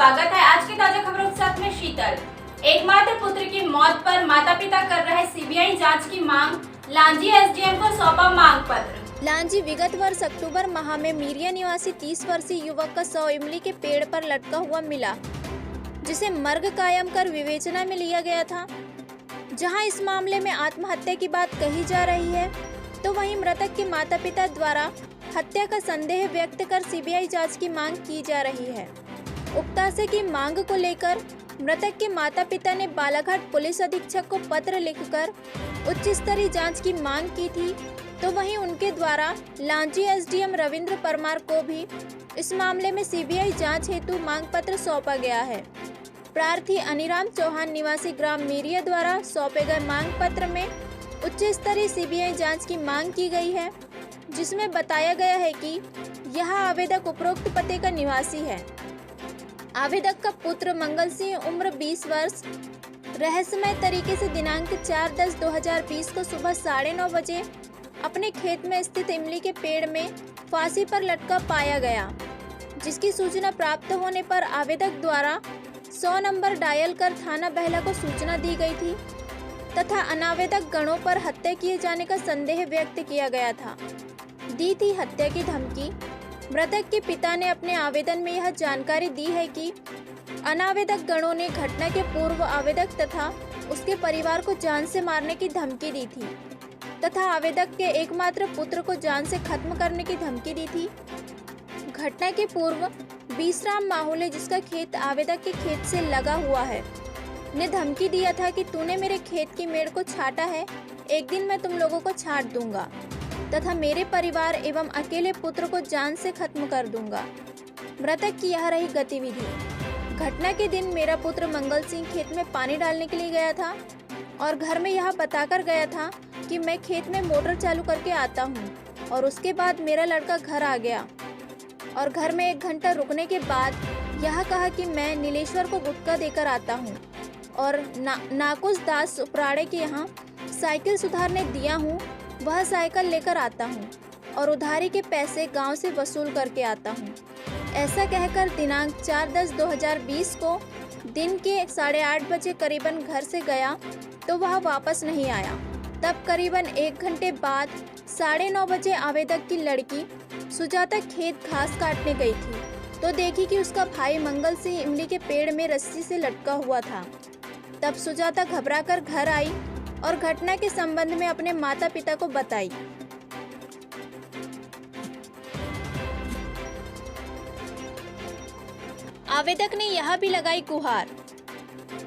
स्वागत है आज की ताजा खबरों के साथ में शीतल। एकमात्र पुत्र की मौत पर माता पिता कर रहे सीबीआई जांच की मांग, लांजी एसडीएम को सौंपा मांग पत्र। लांजी विगत वर्ष अक्टूबर माह में मीरिया निवासी 30 वर्षीय युवक का शव इमली के पेड़ पर लटका हुआ मिला, जिसे मर्ग कायम कर विवेचना में लिया गया था। जहां इस मामले में आत्महत्या की बात कही जा रही है, तो वहीं मृतक के माता पिता द्वारा हत्या का संदेह व्यक्त कर सीबीआई जांच की मांग की जा रही है। उक्तासे की मांग को लेकर मृतक के माता पिता ने बालाघाट पुलिस अधीक्षक को पत्र लिखकर उच्च स्तरीय जांच की मांग की थी, तो वहीं उनके द्वारा लांजी एसडीएम रविंद्र परमार को भी इस मामले में सीबीआई जांच हेतु मांग पत्र सौंपा गया है। प्रार्थी अनिराम चौहान निवासी ग्राम मीरिया द्वारा सौंपे गए मांग पत्र में उच्च स्तरीय सीबीआई जांच की मांग की गई है, जिसमें बताया गया है कि यह आवेदक उपरोक्त पते का निवासी है। आवेदक का पुत्र मंगल सिंह उम्र 20 वर्ष रहस्यमय तरीके से दिनांक 4/10/2020 को सुबह 9:30 बजे अपने खेत में स्थित इमली के पेड़ में फांसी पर लटका पाया गया, जिसकी सूचना प्राप्त होने पर आवेदक द्वारा 100 नंबर डायल कर थाना बहला को सूचना दी गई थी तथा अनावेदक गणों पर हत्या किए जाने का संदेह व्यक्त किया गया था। दी थी हत्या की धमकी। मृतक के पिता ने अपने आवेदन में यह जानकारी दी है कि अनावेदक गणों ने घटना के पूर्व आवेदक तथा उसके परिवार को जान से मारने की धमकी दी थी तथा आवेदक के एकमात्र पुत्र को जान से खत्म करने की धमकी दी थी। घटना के पूर्व बीसराम माहौले, जिसका खेत आवेदक के खेत से लगा हुआ है, ने धमकी दिया था कि तूने मेरे खेत की मेड़ को छाटा है, एक दिन मैं तुम लोगों को छाट दूंगा तथा मेरे परिवार एवं अकेले पुत्र को जान से खत्म कर दूंगा। मृतक की यह रही गतिविधि। घटना के दिन मेरा पुत्र मंगल सिंह खेत में पानी डालने के लिए गया था और घर में यह बताकर गया था कि मैं खेत में मोटर चालू करके आता हूँ, और उसके बाद मेरा लड़का घर आ गया और घर में 1 घंटा रुकने के बाद यह कहा कि मैं नीलेश्वर को गुटखा देकर आता हूँ और नाकुश दास उपराड़े के यहाँ साइकिल सुधारने दिया हूँ, वह साइकिल लेकर आता हूँ और उधारी के पैसे गांव से वसूल करके आता हूँ। ऐसा कहकर दिनांक 4/10/2020 को दिन के 8:30 बजे करीबन घर से गया, तो वह वापस नहीं आया। तब करीबन 1 घंटे बाद 9:30 बजे आवेदक की लड़की सुजाता खेत घास काटने गई थी, तो देखी कि उसका भाई मंगल सिंह इमली के पेड़ में रस्सी से लटका हुआ था। तब सुजाता घबराकर घर आई और घटना के संबंध में अपने माता पिता को बताई। आवेदक ने यह भी लगाई गुहार।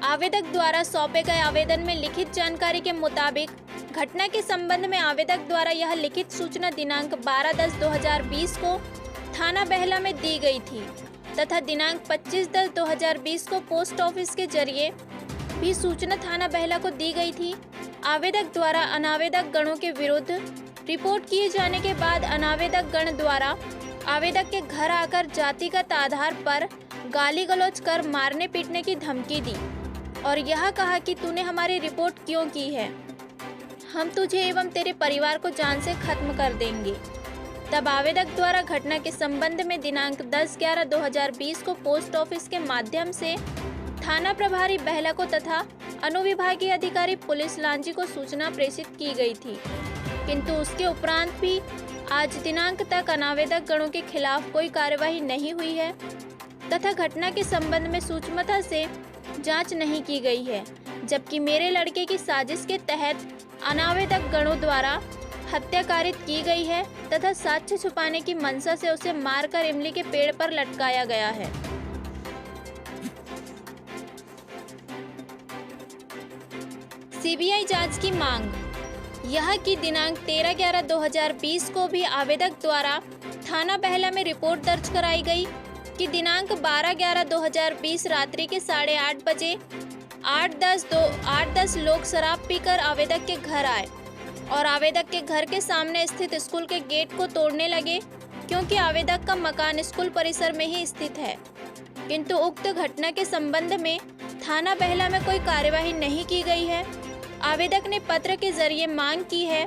आवेदक द्वारा सौंपे गए आवेदन में लिखित जानकारी के मुताबिक घटना के संबंध में आवेदक द्वारा यह लिखित सूचना दिनांक 12/10/2020 को थाना बहला में दी गई थी तथा दिनांक 25/10/2020 को पोस्ट ऑफिस के जरिए भी सूचना थाना बहला को दी गई थी। आवेदक द्वारा अनावेदक गणों के विरुद्ध रिपोर्ट किए जाने के बाद अनावेदक गण द्वारा आवेदक के घर आकर जातिगत आधार पर गाली गलौज कर मारने पीटने की धमकी दी और यह कहा कि तूने हमारी रिपोर्ट क्यों की है, हम तुझे एवं तेरे परिवार को जान से खत्म कर देंगे। तब आवेदक द्वारा घटना के संबंध में दिनांक 10/11/2020 को पोस्ट ऑफिस के माध्यम से थाना प्रभारी बहला को तथा अनुविभागीय अधिकारी पुलिस लांजी को सूचना प्रेषित की गई थी, किंतु उसके उपरांत भी आज दिनांक तक अनावेदक गणों के खिलाफ कोई कार्यवाही नहीं हुई है तथा घटना के संबंध में सूक्ष्मता से जांच नहीं की गई है, जबकि मेरे लड़के की साजिश के तहत अनावेदक गणों द्वारा हत्या कारित की गई है तथा साक्ष्य छुपाने की मंशा से उसे मारकर इमली के पेड़ पर लटकाया गया है। सीबीआई जांच की मांग। यह कि दिनांक 13/11/2020 को भी आवेदक द्वारा थाना बहला में रिपोर्ट दर्ज कराई गई कि दिनांक 12/11/2020 रात्रि के 8:30 बजे 8-10 लोग शराब पीकर आवेदक के घर आए और आवेदक के घर के सामने स्थित स्कूल के गेट को तोड़ने लगे, क्योंकि आवेदक का मकान स्कूल परिसर में ही स्थित है। किंतु उक्त घटना के संबंध में थाना बहला में कोई कार्यवाही नहीं की गई है। आवेदक ने पत्र के जरिए मांग की है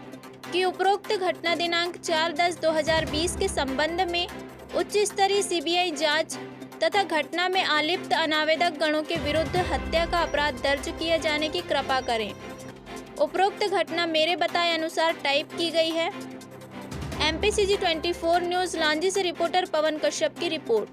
कि उपरोक्त घटना दिनांक 4/10/2020 के संबंध में उच्च स्तरीय सीबीआई जांच तथा घटना में आलिप्त अनावेदक गणों के विरुद्ध हत्या का अपराध दर्ज किए जाने की कृपा करें। उपरोक्त घटना मेरे बताए अनुसार टाइप की गई है। MPCG 24 न्यूज़ लांजी से रिपोर्टर पवन कश्यप की रिपोर्ट।